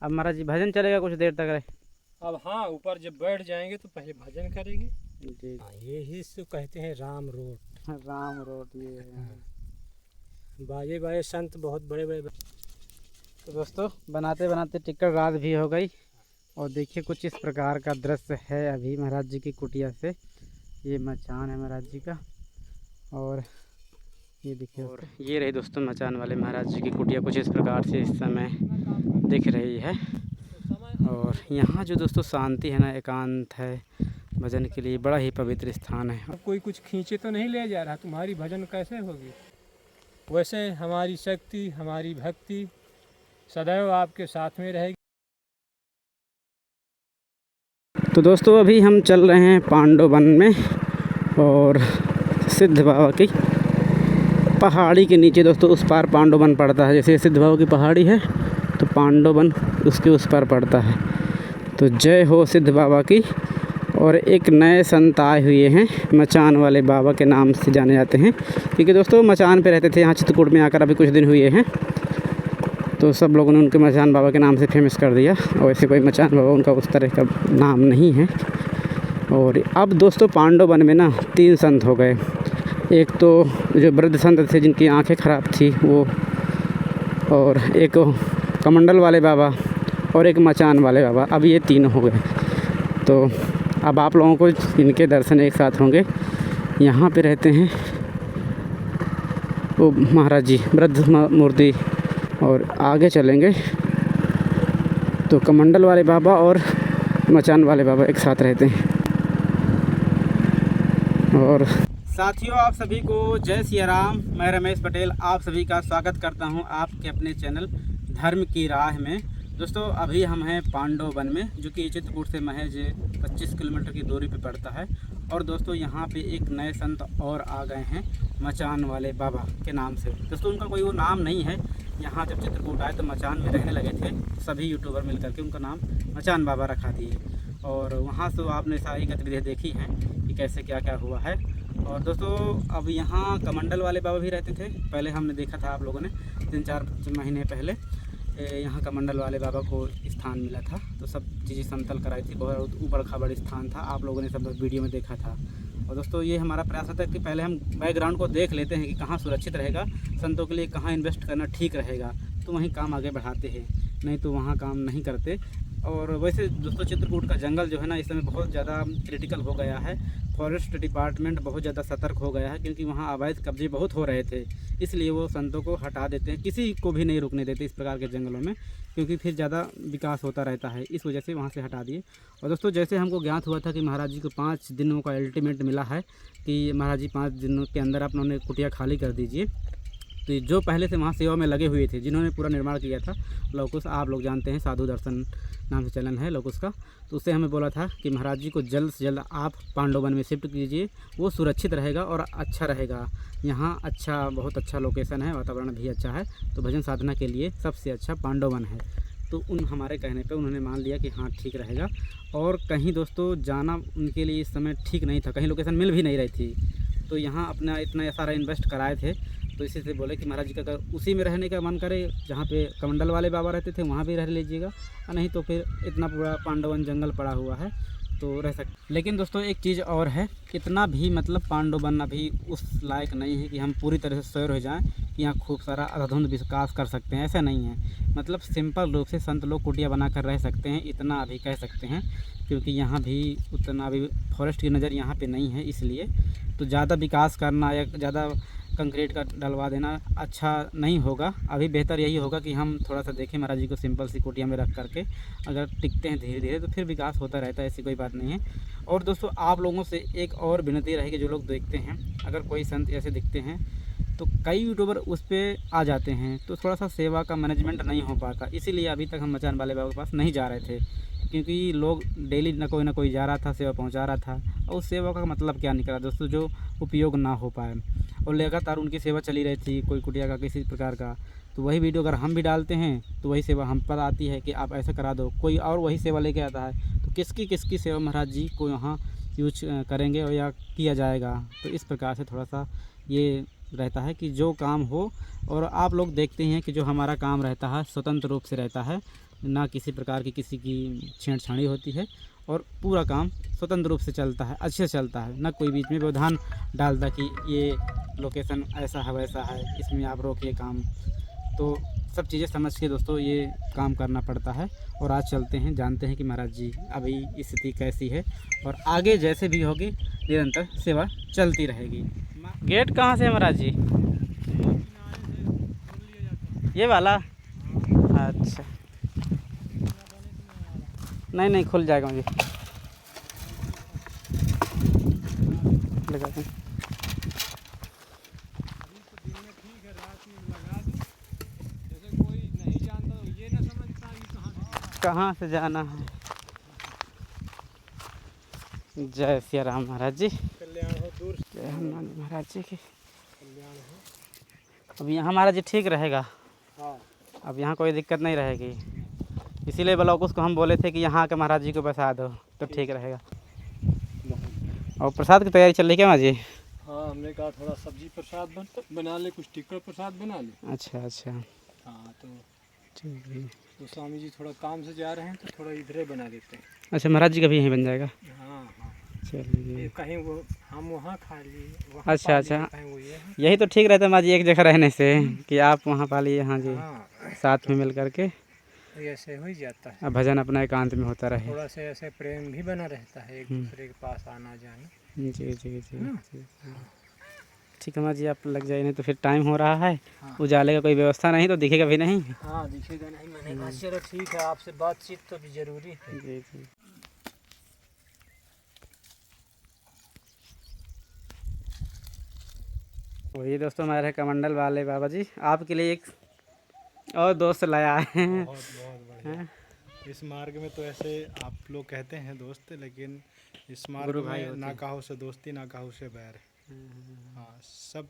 अब महाराज जी भजन चलेगा कुछ देर तक रहे। अब हाँ, ऊपर जब बैठ जाएंगे तो पहले भजन करेंगे। जी। यही इसको कहते हैं राम रोट। राम रोट ये बाजे बाजे संत बहुत बड़े बड़े। तो दोस्तों बनाते बनाते टिक्कर रात भी हो गई और देखिए कुछ इस प्रकार का दृश्य है अभी महाराज जी की कुटिया से। ये मचान है महाराज जी का और ये देखिए। और ये रही दोस्तों मचान वाले महाराज जी की कुटिया कुछ इस प्रकार से इस समय दिख रही है। और यहाँ जो दोस्तों शांति है ना, एकांत है, भजन के लिए बड़ा ही पवित्र स्थान है। अब कोई कुछ खींचे तो नहीं ले जा रहा, तुम्हारी भजन कैसे होगी। वैसे हमारी शक्ति, हमारी भक्ति सदैव आपके साथ में रहेगी। तो दोस्तों अभी हम चल रहे हैं पांडव वन में और सिद्ध बाबा की पहाड़ी के नीचे दोस्तों उस पार पांडव वन पड़ता है। जैसे सिद्ध बाबा की पहाड़ी है तो पांडव वन उसके उस पार पड़ता है। तो जय हो सिद्ध बाबा की। और एक नए संत आए हुए हैं, मचान वाले बाबा के नाम से जाने जाते हैं, क्योंकि दोस्तों मचान पे रहते थे, यहाँ चित्रकूट में आकर अभी कुछ दिन हुए हैं तो सब लोगों ने उनके मचान बाबा के नाम से फेमस कर दिया। और ऐसे कोई मचान बाबा उनका उस तरह का नाम नहीं है। और अब दोस्तों पांडव वन में ना 3 संत हो गए। एक तो जो वृद्ध संत थे जिनकी आंखें ख़राब थी वो, और एक कमंडल वाले बाबा और एक मचान वाले बाबा, अब ये 3 हो गए। तो अब आप लोगों को इनके दर्शन एक साथ होंगे। यहाँ पे रहते हैं वो महाराज जी वृद्ध मूर्ति, और आगे चलेंगे तो कमंडल वाले बाबा और मचान वाले बाबा एक साथ रहते हैं। और साथियों आप सभी को जय सिया राम। मैं रमेश पटेल आप सभी का स्वागत करता हूं आपके अपने चैनल धर्म की राह में। दोस्तों अभी हम हैं पांडव वन में, जो कि चित्रकूट से महज 25 किलोमीटर की दूरी पे पड़ता है। और दोस्तों यहाँ पे एक नए संत और आ गए हैं मचान वाले बाबा के नाम से। दोस्तों उनका कोई वो नाम नहीं है, यहाँ जब चित्रकूट आए तो मचान में रहने लगे थे, सभी यूट्यूबर मिल करके उनका नाम मचान बाबा रखा दिए। और वहाँ से आपने सारी गतिविधियाँ देखी हैं कि कैसे क्या क्या हुआ है। और दोस्तों अब यहाँ कमंडल वाले बाबा भी रहते थे, पहले हमने देखा था आप लोगों ने 3-4 महीने पहले यहाँ कमंडल वाले बाबा को स्थान मिला था, तो सब चीज़ें समतल कराई थी, बहुत ऊबड़ खाबड़ स्थान था, आप लोगों ने सब वीडियो में देखा था। और दोस्तों ये हमारा प्रयास होता है कि पहले हम बैकग्राउंड को देख लेते हैं कि कहाँ सुरक्षित रहेगा संतों के लिए, कहाँ इन्वेस्ट करना ठीक रहेगा, तो वहीं काम आगे बढ़ाते हैं, नहीं तो वहाँ काम नहीं करते। और वैसे दोस्तों चित्रकूट का जंगल जो है ना इस समय बहुत ज़्यादा क्रिटिकल हो गया है। फॉरेस्ट डिपार्टमेंट बहुत ज़्यादा सतर्क हो गया है, क्योंकि वहाँ अवैध कब्जे बहुत हो रहे थे, इसलिए वो संतों को हटा देते हैं, किसी को भी नहीं रुकने देते इस प्रकार के जंगलों में, क्योंकि फिर ज़्यादा विकास होता रहता है, इस वजह से वहाँ से हटा दिए। और दोस्तों जैसे हमको ज्ञात हुआ था कि महाराज जी को 5 दिनों का अल्टीमेट मिला है कि महाराज जी 5 दिनों के अंदर आप उन्होंने कुटिया खाली कर दीजिए। तो जो पहले से वहाँ सेवा में लगे हुए थे, जिन्होंने पूरा निर्माण किया था, लौकुश आप लोग जानते हैं, साधु दर्शन नाम से चलन है लौकुश का, तो उससे हमें बोला था कि महाराज जी को जल्द से जल्द आप पांडव वन में शिफ्ट कीजिए, वो सुरक्षित रहेगा और अच्छा रहेगा। यहाँ अच्छा, बहुत अच्छा लोकेशन है, वातावरण भी अच्छा है, तो भजन साधना के लिए सबसे अच्छा पांडव वन है। तो उन हमारे कहने पे उन्होंने मान लिया कि हाँ ठीक रहेगा। और कहीं दोस्तों जाना उनके लिए इस समय ठीक नहीं था, कहीं लोकेशन मिल भी नहीं रही थी, तो यहाँ अपना इतना सारा इन्वेस्ट कराए थे, तो इसी से बोले कि महाराज जी का अगर उसी में रहने का मन करे, जहाँ पे कमंडल वाले बाबा रहते थे वहाँ भी रह लीजिएगा, और नहीं तो फिर इतना पूरा पांडवन जंगल पड़ा हुआ है तो रह सकते। लेकिन दोस्तों एक चीज़ और है, इतना भी मतलब पांडव वन अभी उस लायक नहीं है कि हम पूरी तरह से सैर हो जाएं कि यहाँ खूब सारा अधुंध विकास कर सकते हैं, ऐसा नहीं है। मतलब सिंपल रूप से संत लोग कुटिया बना कर रह सकते हैं, इतना अभी कह सकते हैं, क्योंकि यहाँ भी उतना अभी फॉरेस्ट की नज़र यहाँ पे नहीं है, इसलिए तो ज़्यादा विकास करना या ज़्यादा कंक्रीट का डलवा देना अच्छा नहीं होगा। अभी बेहतर यही होगा कि हम थोड़ा सा देखें महाराज जी को सिंपल सी कुटिया में रख करके, अगर टिकते हैं धीरे धीरे तो फिर विकास होता रहता है, ऐसी कोई बात नहीं है। और दोस्तों आप लोगों से एक और विनती रहेगी, जो लोग देखते हैं, अगर कोई संत ऐसे दिखते हैं तो कई यूट्यूबर उस पर आ जाते हैं, तो थोड़ा सा सेवा का मैनेजमेंट नहीं हो पाता, इसीलिए अभी तक हम मचान वाले बाबा के पास नहीं जा रहे थे, क्योंकि लोग डेली ना कोई जा रहा था, सेवा पहुंचा रहा था, और उस सेवा का मतलब क्या निकला दोस्तों, जो उपयोग ना हो पाए। और लगातार उनकी सेवा चली रही थी, कोई कुटिया का किसी प्रकार का, तो वही वीडियो अगर हम भी डालते हैं तो वही सेवा हम पर आती है कि आप ऐसा करा दो, कोई और वही सेवा लेके आता है, तो किसकी सेवा महाराज जी को यहाँ यूज करेंगे और या किया जाएगा। तो इस प्रकार से थोड़ा सा ये रहता है कि जो काम हो, और आप लोग देखते हैं कि जो हमारा काम रहता है स्वतंत्र रूप से रहता है, ना किसी प्रकार की किसी की छेड़छाड़ी होती है और पूरा काम स्वतंत्र रूप से चलता है, अच्छे से चलता है। ना कोई बीच में व्यवधान डालता कि ये लोकेशन ऐसा है वैसा है, इसमें आप रोकिए काम। तो सब चीज़ें समझ के दोस्तों ये काम करना पड़ता है। और आज चलते हैं, जानते हैं कि महाराज जी अभी स्थिति कैसी है और आगे जैसे भी होगी निरंतर सेवा चलती रहेगी। गेट कहाँ से है महाराज जी? ये वाला? अच्छा, नहीं नहीं खुल जाएगा मुझे, लगा दें। कहाँ से जाना है? जय सिया राम महाराज जी, कल्याण हो, दूर जय हनुमान महाराज जी की। कल्याण हो। अब यहाँ महाराज जी ठीक रहेगा, हाँ, अब यहाँ कोई दिक्कत नहीं रहेगी। इसीलिए ब्लॉक उसको हम बोले थे कि यहाँ के महाराज जी को बसा दो तो ठीक रहेगा। और प्रसाद की तैयारी चल रही क्या महाराज जी? हाँ, हमने कहा थोड़ा सब्जी प्रसाद बना ले, कुछ टिक्कर प्रसाद बना ले। अच्छा अच्छा, हाँ, तो ठीक है। तो स्वामी जी थोड़ा काम से जा रहे हैं तो थोड़ा इधर ही बना देते हैं। अच्छा, महाराज जी का भी यहीं बन जाएगा? हाँ हाँ, चलिए। ये कहीं वो हम वहाँ खा लिए, वहाँ अच्छा पा अच्छा, लिए, कहीं वो ये है। यही तो ठीक रहता है महाराज जी, एक जगह रहने से कि आप वहाँ पा लिए, हाँ जी, हाँ, साथ में मिल करके ऐसे हो ही जाता है। अब भजन अपना एकांत में होता रहे। थोड़ा से ऐसे प्रेम भी बना रहता है, एक दूसरे के पास आना जाना। जी जी जी ना? जी। ठीक है महाराज जी, आप लग जाइए, नहीं तो फिर टाइम हो रहा है। हाँ। उजाले का कोई व्यवस्था नहीं तो दिखेगा भी नहीं। हाँ, दिखेगा नहीं। मैंने कहा चलो ठीक है, आपसे बातचीत तो भी जरूरी है। जी जी। वही दोस्तों हमारे कमंडल वाले बाबा जी आपके लिए एक और दोस्त लाया है। बहुत बहुत बढ़िया। इस मार्ग में तो ऐसे आप लोग कहते हैं दोस्त, लेकिन इस मार्ग गुरु भाई में होते ना हैं। कहो से दोस्ती, ना कहो से बैर। हाँ, सब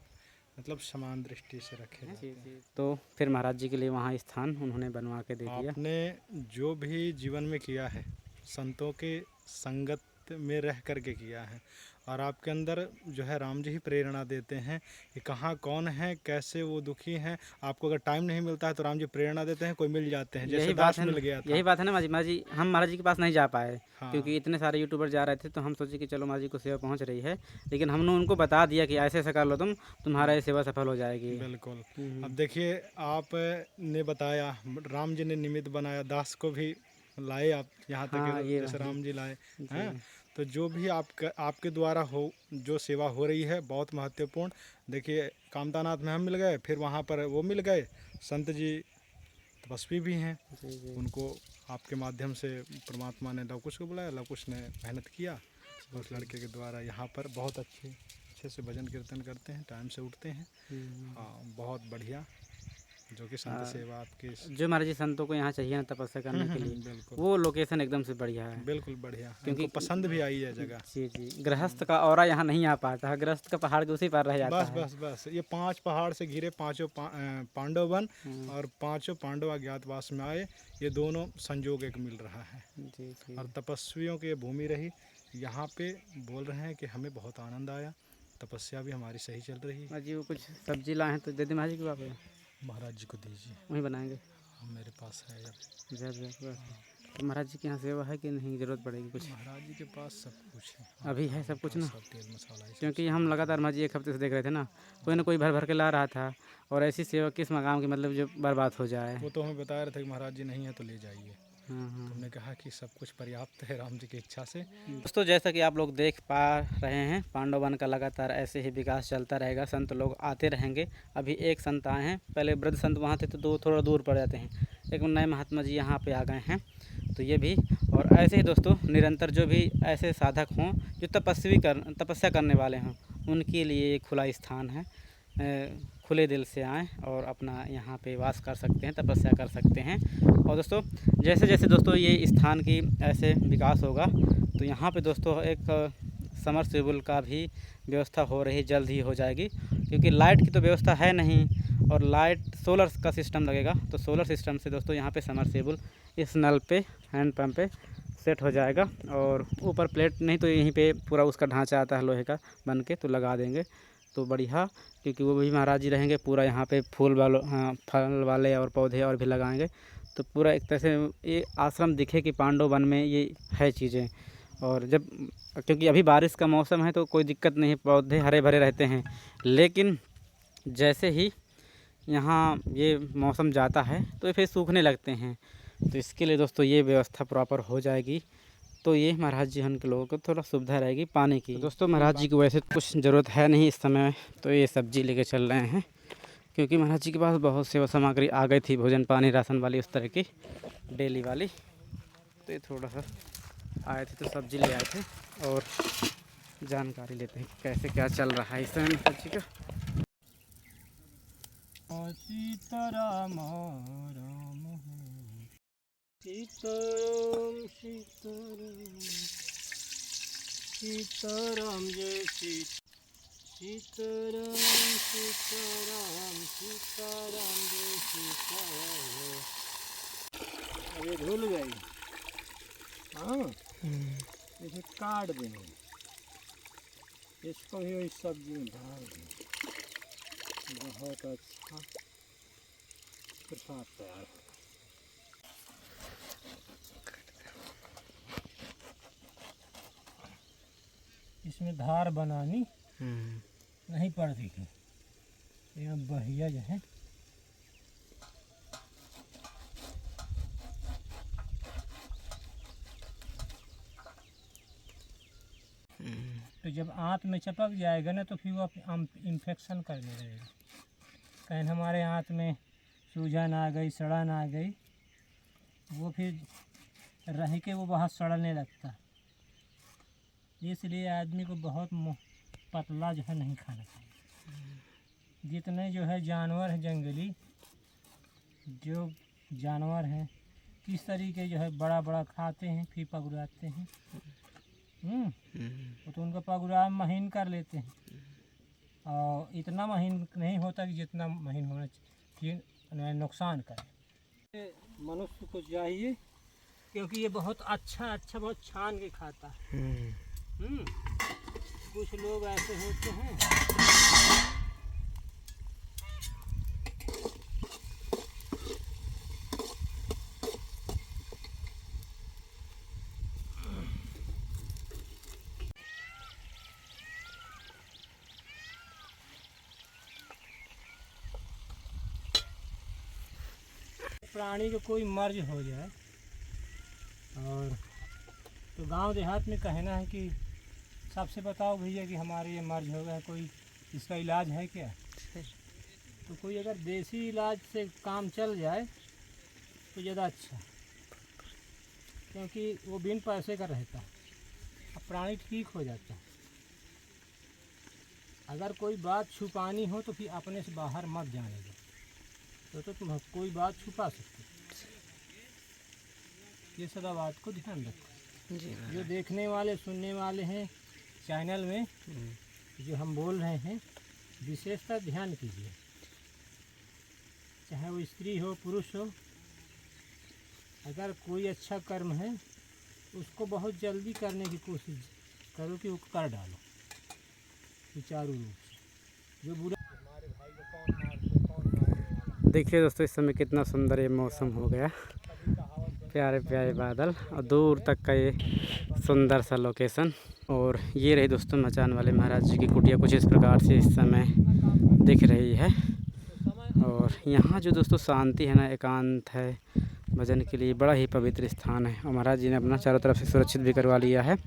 मतलब समान दृष्टि से रखे जाते हैं। तो फिर महाराज जी के लिए वहाँ स्थान उन्होंने बनवा के दे दिया। आपने जो भी जीवन में किया है संतों के संगत में रह करके किया है, और आपके अंदर जो है राम जी ही प्रेरणा देते हैं कि कहाँ कौन है, कैसे वो दुखी हैं। आपको अगर टाइम नहीं मिलता है तो राम जी प्रेरणा देते हैं, कोई मिल जाते हैं, जैसे दास मिल गया था। यही बात है ना महाराज जी, हम महाराज जी के पास नहीं जा पाए। हाँ। क्योंकि इतने सारे यूट्यूबर जा रहे थे तो हम सोचे कि चलो महाराज जी को सेवा पहुंच रही है, लेकिन हमने उनको बता दिया कि ऐसे ऐसा कर लो तुम्हारा ये सेवा सफल हो जाएगी। बिल्कुल। अब देखिए, आप ने बताया राम जी ने निमित्त बनाया, दास को भी लाए आप यहाँ तक। हाँ, ये जैसे राम जी लाए जी। हैं, तो जो भी आपके द्वारा हो जो सेवा हो रही है बहुत महत्वपूर्ण। देखिए, कामतानाथ में हम मिल गए, फिर वहाँ पर वो मिल गए, संत जी तपस्वी भी हैं। जी जी। उनको आपके माध्यम से परमात्मा ने लवकुश को बुलाया, लवकुश ने मेहनत किया, उस लड़के के द्वारा यहाँ पर बहुत अच्छे से भजन कीर्तन करते हैं, टाइम से उठते हैं। हाँ, बहुत बढ़िया, जो कि संत सेवा आपके जो महाराज जी संतों को यहाँ चाहिए ना तपस्या करने के लिए, बिल्कुल वो लोकेशन एकदम से बढ़िया है। बिल्कुल बढ़िया, क्योंकि उनको पसंद भी आई है जगह। जी जी, गृहस्थ का औरा यहाँ नहीं आ पाता है, गृहस्थ का पहाड़ के उसी पर रह जाता बस है। बस बस, ये 5 पहाड़ से घिरे, पांचों पांडव वन, और 5 पांडव अज्ञातवास में आए। ये दोनों संयोग एक मिल रहा है, जी जी। और तपस्वियों की भूमि रही। यहाँ पे बोल रहे हैं कि हमें बहुत आनंद आया, तपस्या भी हमारी सही चल रही है। महाराज जी वो कुछ सब्जी लाए हैं तो दे दें महाराज जी को, आप महाराज जी को दीजिए, वहीं बनाएंगे। मेरे पास है। जय जय बस। तो महाराज जी के यहाँ सेवा है कि नहीं, ज़रूरत पड़ेगी कुछ? महाराज जी के पास सब कुछ है, अभी है सब कुछ ना, सब तेल मसाला है। क्योंकि हम लगातार महाराज जी एक हफ्ते से देख रहे थे ना, कोई ना कोई भर भर के ला रहा था। और ऐसी सेवा किस मकाम की मतलब जो बर्बाद हो जाए। वो तो हमें बता रहे थे कि महाराज जी नहीं है तो ले जाइए। हाँ हाँ। हमने कहा कि सब कुछ पर्याप्त है राम जी की इच्छा से। दोस्तों जैसा कि आप लोग देख पा रहे हैं, पांडव वन का लगातार ऐसे ही विकास चलता रहेगा, संत लोग आते रहेंगे। अभी एक संत आए हैं, पहले वृद्ध संत वहाँ थे तो थोड़ा दूर पड़ जाते हैं, एक नए महात्मा जी यहाँ पे आ गए हैं। तो ये भी, और ऐसे ही दोस्तों निरंतर जो भी ऐसे साधक हों जो तपस्या करने वाले हों, उनके लिए एक खुला स्थान है। खुले दिल से आएँ और अपना यहाँ पे वास कर सकते हैं, तपस्या कर सकते हैं। और दोस्तों जैसे जैसे दोस्तों ये स्थान की ऐसे विकास होगा तो यहाँ पे दोस्तों एक समरसेबुल का भी व्यवस्था हो रही, जल्द ही हो जाएगी। क्योंकि लाइट की तो व्यवस्था है नहीं, और लाइट सोलर का सिस्टम लगेगा, तो सोलर सिस्टम से दोस्तों यहाँ पे समरसेबुल इस नल पे, हैंड पंप पे सेट हो जाएगा। और ऊपर प्लेट नहीं तो यहीं पे पूरा उसका ढांचा आता है लोहे का बन के, तो लगा देंगे तो बढ़िया। क्योंकि वो भी महाराज जी रहेंगे, पूरा यहाँ पे फूल वालों, हाँ, फल वाले और पौधे और भी लगाएंगे, तो पूरा एक तरह से ये आश्रम दिखे कि पांडव वन में ये है चीज़ें। और जब क्योंकि अभी बारिश का मौसम है तो कोई दिक्कत नहीं है, पौधे हरे भरे रहते हैं। लेकिन जैसे ही यहाँ ये मौसम जाता है तो ये फिर सूखने लगते हैं। तो इसके लिए दोस्तों ये व्यवस्था प्रॉपर हो जाएगी तो ये महाराज जी के लोगों को थोड़ा सुविधा रहेगी पानी की। तो दोस्तों महाराज जी को वैसे कुछ ज़रूरत है नहीं इस समय, तो ये सब्ज़ी लेके चल रहे हैं क्योंकि महाराज जी के पास बहुत सेवा सामग्री आ गई थी, भोजन पानी राशन वाली उस तरह की डेली वाली। तो ये थोड़ा सा आए थे तो सब्ज़ी ले आए थे और जानकारी लेते हैं कैसे क्या चल रहा है इस समय महाराज जी का। सीताराम राम सीताराम सीताराम सीताराम जय सीताराम सीताराम सीताराम जय सीताराम। अरे धुल गई। हाँ इसे काट देंगे, इसको भी इस सब्जी में डाल देंगे। बहुत अच्छा प्रसाद तैयार है। इसमें धार बनानी नहीं पड़ती है, यह बढ़िया जो है तो जब आंत में चपक जाएगा ना तो फिर वो इन्फेक्शन करने लगेगा। कहीं हमारे आंत में सूजन आ गई, सड़न आ गई, वो फिर रह के वो बहुत सड़ने लगता है। इसलिए आदमी को बहुत पतला जो है नहीं खाना चाहिए। जितने जो है जानवर हैं जंगली, जो जानवर हैं किस तरीके जो है बड़ा बड़ा खाते हैं फिर पगुराते हैं। तो उनका पगुरा महीन कर लेते हैं और इतना महीन नहीं होता कि जितना महीन होना चाहिए नुकसान करे। मनुष्य को चाहिए क्योंकि ये बहुत अच्छा बहुत छान के खाता है। कुछ लोग ऐसे होते हैं प्राणी को कोई मर्ज हो जाए और तो गांव देहात में कहना है कि सबसे बताओ भैया कि हमारे ये मर्ज हो गया, कोई इसका इलाज है क्या? तो कोई अगर देसी इलाज से काम चल जाए तो ज़्यादा अच्छा, क्योंकि वो बिन पैसे का रहता है, अब प्राणी ठीक हो जाता है। अगर कोई बात छुपानी हो तो फिर अपने से बाहर मत जाने दो, तो तुम कोई बात छुपा सकते। ये सदा बात को ध्यान रखो। जो देखने वाले सुनने वाले हैं चैनल में जो हम बोल रहे हैं विशेषता ध्यान कीजिए, चाहे वो स्त्री हो पुरुष हो। अगर कोई अच्छा कर्म है उसको बहुत जल्दी करने की कोशिश करो कि वो कर डालो सुचारू रूप से। जो बुरा हमारे भाई को कौन मार। देखिए दोस्तों इस समय कितना सुंदर ये मौसम हो गया, प्यारे प्यारे बादल और दूर तक का ये सुंदर सा लोकेशन। और ये रही दोस्तों मचान वाले महाराज जी की कुटिया कुछ इस प्रकार से इस समय दिख रही है। और यहाँ जो दोस्तों शांति है ना, एकांत है, भजन के लिए बड़ा ही पवित्र स्थान है। और महाराज जी ने अपना चारों तरफ से सुरक्षित भी करवा लिया है।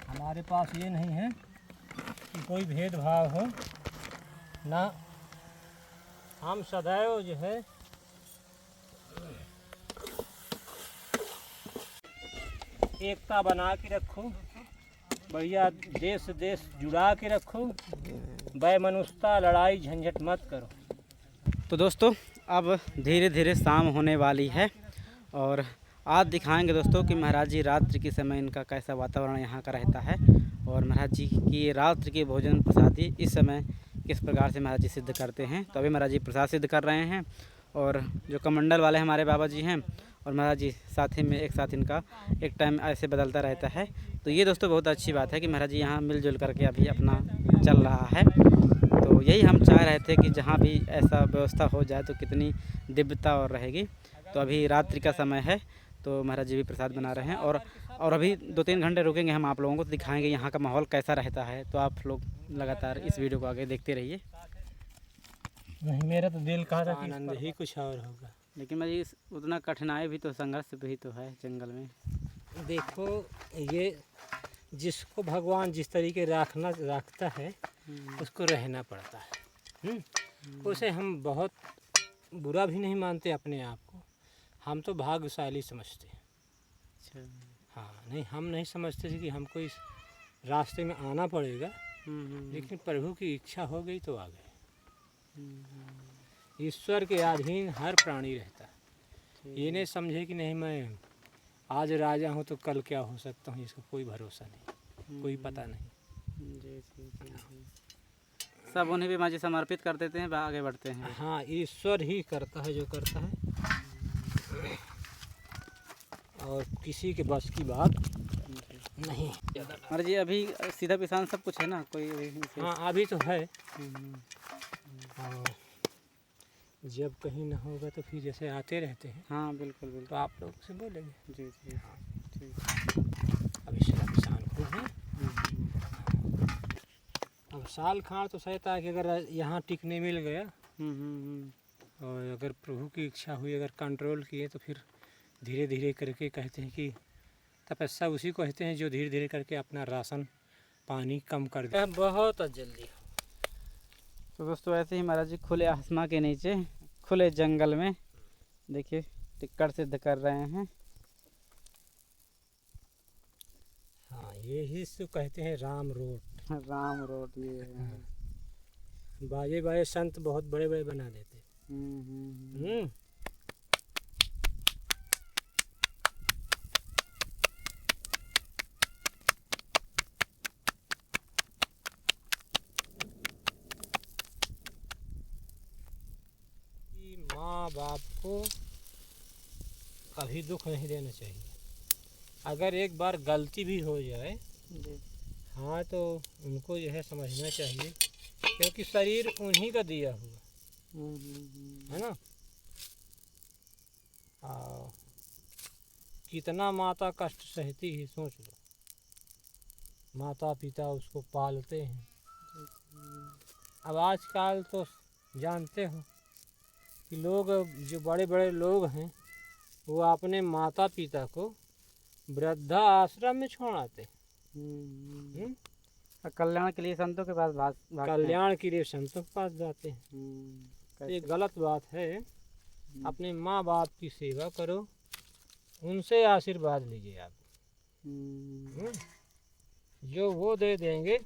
हमारे पास ये नहीं है कि कोई भेदभाव हो ना, हम सदैव जो है एकता बना के रखो, बढ़िया देश देश जुड़ा के रखो, वैमनस्यता लड़ाई झंझट मत करो। तो दोस्तों अब धीरे धीरे शाम होने वाली है और आज दिखाएंगे दोस्तों कि महाराज जी रात्रि के समय इनका कैसा वातावरण यहाँ का रहता है और महाराज जी की रात्रि के भोजन प्रसादी इस समय किस प्रकार से महाराज जी सिद्ध करते हैं। तो अभी महाराज जी प्रसाद सिद्ध कर रहे हैं और जो कमंडल वाले हमारे बाबा जी हैं और महाराज जी साथ ही में एक साथ इनका एक टाइम ऐसे बदलता रहता है। तो ये दोस्तों बहुत अच्छी बात है कि महाराज जी यहाँ मिलजुल करके अभी अपना चल रहा है। तो यही हम चाह रहे थे कि जहाँ भी ऐसा व्यवस्था हो जाए तो कितनी दिव्यता और रहेगी। तो अभी रात्रि का समय है, तो महाराज जी भी प्रसाद बना रहे हैं। और अभी 2-3 घंटे रुकेंगे, हम आप लोगों को दिखाएंगे यहाँ का माहौल कैसा रहता है। तो आप लोग लगातार इस वीडियो को आगे देखते रहिए। नहीं, मेरा तो दिल कहा था कि आनंद ही कुछ और होगा। लेकिन भाई उतना कठिनाई भी तो, संघर्ष भी तो है जंगल में। देखो, ये जिसको भगवान जिस तरीके रखता है उसको रहना पड़ता है। उसे हम बहुत बुरा भी नहीं मानते अपने आप को, हम तो भाग्यशाली समझते हैं। अच्छा। हाँ, नहीं, हम नहीं समझते थे कि हमको इस रास्ते में आना पड़ेगा, लेकिन प्रभु की इच्छा हो गई तो आ गए। ईश्वर के अधीन हर प्राणी रहता है। ये नहीं समझे कि नहीं मैं आज राजा हूँ तो कल क्या हो सकता हूँ, इसका कोई भरोसा नहीं, कोई पता नहीं। जी। सब उन्हें भी माँ जी समर्पित कर देते हैं, आगे बढ़ते हैं। हाँ, ईश्वर ही करता है जो करता है, और किसी के बस की बात नहीं। महाराज जी अभी सीधा पिसान सब कुछ है ना, कोई अभी हाँ, अभी तो है। और जब कहीं ना होगा तो फिर जैसे आते रहते हैं। हाँ बिल्कुल बिल्कुल, तो आप लोग से बोलेंगे। जी ठीक। अभी सीधा पिसान को है। अब साल खाड़ तो सहता है कि अगर यहाँ टिकने मिल गया, और अगर प्रभु की इच्छा हुई, अगर कंट्रोल किए, तो फिर धीरे धीरे करके कहते हैं कि तपस्या उसी को कहते हैं जो धीरे धीरे करके अपना राशन पानी कम कर दे बहुत जल्दी। तो दोस्तों ऐसे ही महाराज जी खुले आसमां के नीचे खुले जंगल में देखिए टिक्कर सिद्ध कर रहे हैं। हाँ, यही इसको कहते हैं राम रोड। राम रोड ये है। हाँ। बाजे संत बहुत बड़े बड़े बना देते। माँ बाप को कभी दुख नहीं देना चाहिए। अगर एक बार गलती भी हो जाए, हाँ, तो उनको जो है समझना चाहिए, क्योंकि शरीर उन्हीं का दिया हुआ है ना। कितना माता कष्ट सहती है, सोच लो। माता पिता उसको पालते हैं। अब आजकल तो जानते हो कि लोग, जो बड़े बड़े लोग हैं, वो अपने माता पिता को वृद्धा आश्रम में छोड़ आते हैं। कल्याण के लिए संतों के पास भागते हैं। कल्याण के लिए संतों के पास जाते हैं। ये गलत बात है। अपने माँ बाप की सेवा करो, उनसे आशीर्वाद लीजिए आप। जो वो दे देंगे,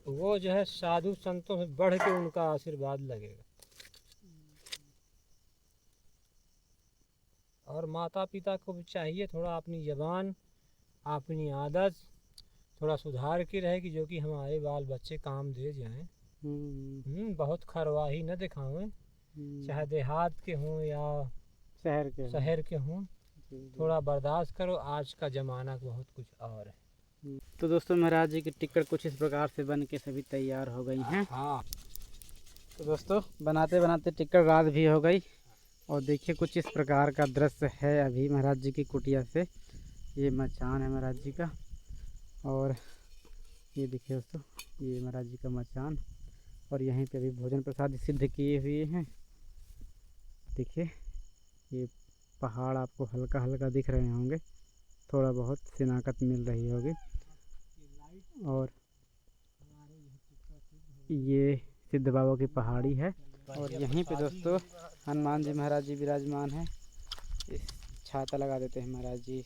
वो जो है साधु संतों से बढ़ के उनका आशीर्वाद लगेगा। और माता पिता को भी चाहिए थोड़ा अपनी ज़बान, अपनी आदत थोड़ा सुधार की रहेगी, जो कि हमारे बाल बच्चे काम दे जाएं। बहुत खरवाही न दिखावें, चाहे देहात के हों या शहर के हों। थोड़ा बर्दाश्त करो, आज का ज़माना बहुत कुछ और है। तो दोस्तों महाराज जी की टिकट कुछ इस प्रकार से बन के सभी तैयार हो गई हैं। हाँ, तो दोस्तों बनाते बनाते टिकट रात भी हो गई, और देखिए कुछ इस प्रकार का दृश्य है अभी महाराज जी की कुटिया से। ये मचान है महाराज जी का, और ये देखिए दोस्तों, ये महाराज जी का मचान, और यहीं पे अभी भोजन प्रसाद सिद्ध किए हुए हैं। देखिए ये पहाड़ आपको हल्का हल्का दिख रहे होंगे, थोड़ा बहुत शिनाकत मिल रही होगी। और ये सिद्ध बाबा की पहाड़ी है, और यहीं पे दोस्तों हनुमान जी महाराज जी विराजमान हैं। इस छाता लगा देते हैं महाराज जी।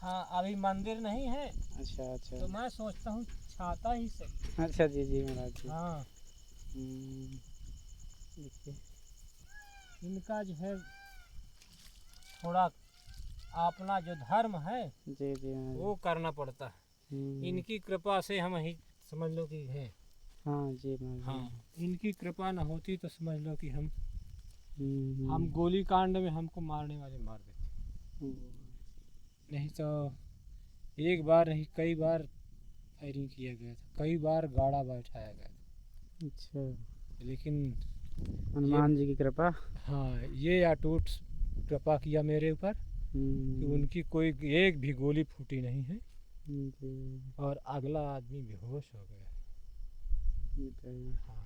हाँ, अभी मंदिर नहीं है। अच्छा अच्छा, तो मैं सोचता हूँ छाता ही से। अच्छा जी महाराज जी। हाँ, देखिए इनका जो है थोड़ा अपना जो धर्म है जी वो करना पड़ता है। इनकी कृपा से हम ही समझ लो कि है। हाँ जी महाराज। हाँ, इनकी कृपा न होती तो समझ लो कि हम गोली कांड में हमको मारने वाले मार देते। नहीं तो एक बार नहीं, कई बार फायरिंग किया गया था, कई बार गाड़ा बैठाया गया था। अच्छा, लेकिन हनुमान जी की कृपा। हाँ, ये अटूट कृपा किया मेरे ऊपर कि उनकी कोई एक भी गोली फूटी नहीं है जी। और अगला आदमी बेहोश हो गया। हाँ,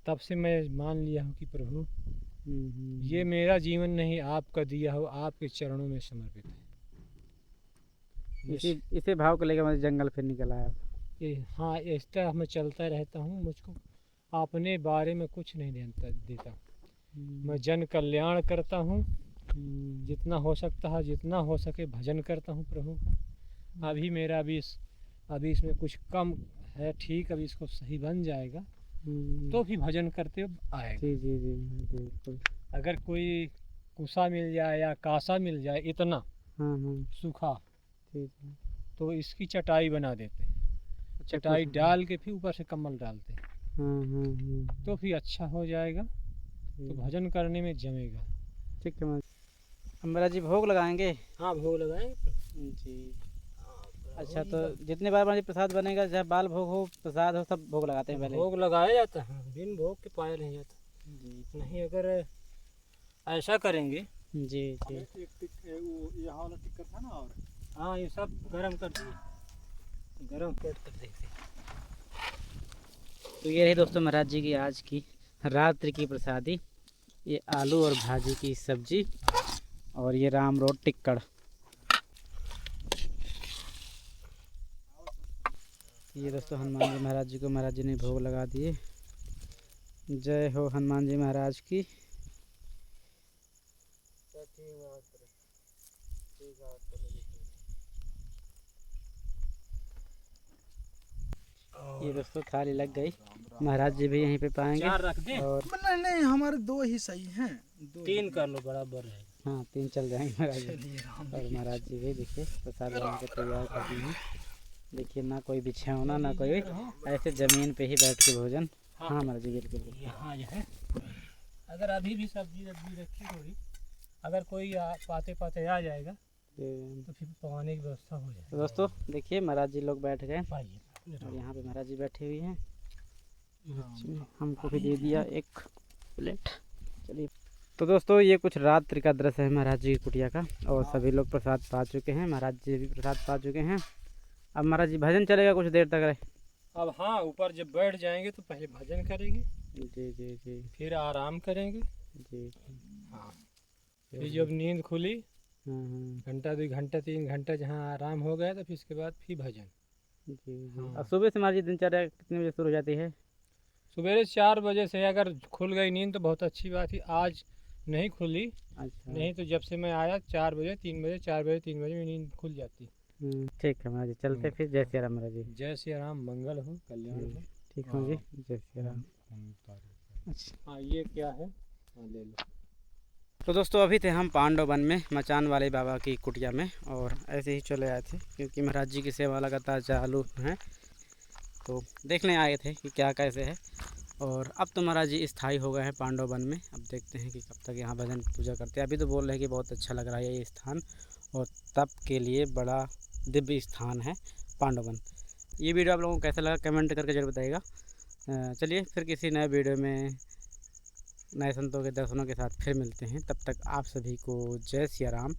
तब से मैं मान लिया हूँ कि प्रभु ये मेरा जीवन नहीं, आपका दिया हो, आपके चरणों में समर्पित है। इसी भाव को लेकर मैं जंगल फिर निकल आया। हाँ, इस तरह मैं चलता रहता हूँ। मुझको अपने बारे में कुछ नहीं देता। मैं जन कल्याण करता हूँ, जितना हो सकता है, जितना हो सके भजन करता हूँ प्रभु का। अभी इसमें कुछ कम है, ठीक, अभी इसको सही बन जाएगा तो भी भजन करते आएगा। जी जी जी बिल्कुल। अगर कोई कुसा मिल जाए या कासा मिल जाए इतना सूखा, तो इसकी चटाई बना देते हैं। चटाई डाल के फिर ऊपर से कम्बल डालते हैं, तो फिर अच्छा हो जाएगा, तो भजन करने में जमेगा। ठीक है महाराज जी, भोग लगाएंगे? हाँ, भोग लगाएंगे जी। अच्छा, तो जितने बार महाराज प्रसाद बनेगा, चाहे बाल भोग हो, प्रसाद हो, सब भोग लगाते हैं पहले? भोग लगाया जाता है, बिन भोग के पाया नहीं जाता जी। नहीं। अगर ऐसा करेंगे जी जी। यहाँ वाला टिक्कर था ना, और हाँ, ये सब गरम कर दिए, गरम कर देते। तो ये रही दोस्तों महाराज जी की आज की रात्रि की प्रसादी। ये आलू और भाजी की सब्जी और ये राम रोड टिक्कड़। ये दोस्तों हनुमान जी महाराज जी को महाराज जी ने भोग लगा दिए। जय हो हनुमान जी महाराज की। ये दोस्तों थाली लग गई, महाराज जी भी यहीं पे पाएंगे। चार रख दे और नहीं, हमारे 2 ही सही हैं। 3 कर लो, बराबर है। हाँ, 3 चल जाएंगे महाराज जी। और महाराज जी भी देखिए प्रसाद बना के तैयार कर दिए हैं। देखिए, ना कोई बिछौना, ना कोई, ऐसे ज़मीन पे ही बैठ के भोजन। हाँ महाराज जी बिल्कुल। यहाँ जो है, अगर अभी भी सब्जी रखी थोड़ी, अगर कोई पाते आ जाएगा तो फिर पकाने की व्यवस्था हो जाएगी। तो दोस्तों देखिए, महाराज जी लोग बैठ गए पाइए, और यहाँ पे महाराज जी बैठी हुई हैं। हमको भी दे दिया एक प्लेट। चलिए, तो दोस्तों ये कुछ रात्रि का दृश्य है महाराज जी की कुटिया का, और सभी लोग प्रसाद पा चुके हैं, महाराज जी भी प्रसाद पा चुके हैं। अब महाराज जी भजन चलेगा कुछ देर तक रहे। अब हाँ, ऊपर जब बैठ जाएंगे तो पहले भजन करेंगे, जी जी जी। फिर आराम करेंगे। जी हाँ, फिर जब नींद खुली, घंटा 2 घंटा 3 घंटा जहाँ आराम हो गया, तो फिर इसके बाद फिर भजन। जी जी। अब सुबह से महाराज जी दिनचर्या कितने बजे शुरू हो जाती है? सवेरे 4 बजे से। अगर खुल गई नींद तो बहुत अच्छी बात है, आज नहीं खुली। अच्छा। नहीं तो जब से मैं आया 4 बजे 3 बजे 4 बजे 3 बजे में नींद खुल जाती। ठीक है महाराज जी, चलते फिर। जय श्री राम महाराज जी। जय श्री राम, मंगल हो, कल्याण हो। ठीक है जी, जय श्री राम। अच्छा, हाँ, ये क्या है? हाँ, ले लो। तो दोस्तों अभी थे हम पांडव वन में, मचान वाले बाबा की कुटिया में, और ऐसे ही चले आए थे क्योंकि महाराज जी की सेवा लगातार चालू है, तो देखने आए थे कि क्या कैसे है। और अब तो महाराज जी स्थायी हो गए हैं पांडव वन में। अब देखते हैं कि कब तक यहाँ भजन पूजा करते हैं। अभी तो बोल रहे हैं कि बहुत अच्छा लग रहा है ये स्थान, और तप के लिए बड़ा दिव्य स्थान है पांडव वन। ये वीडियो आप लोगों को कैसा लगा कमेंट करके जरूर बताइएगा। चलिए फिर किसी नए वीडियो में नए संतों के दर्शनों के साथ फिर मिलते हैं। तब तक आप सभी को जय सिया राम।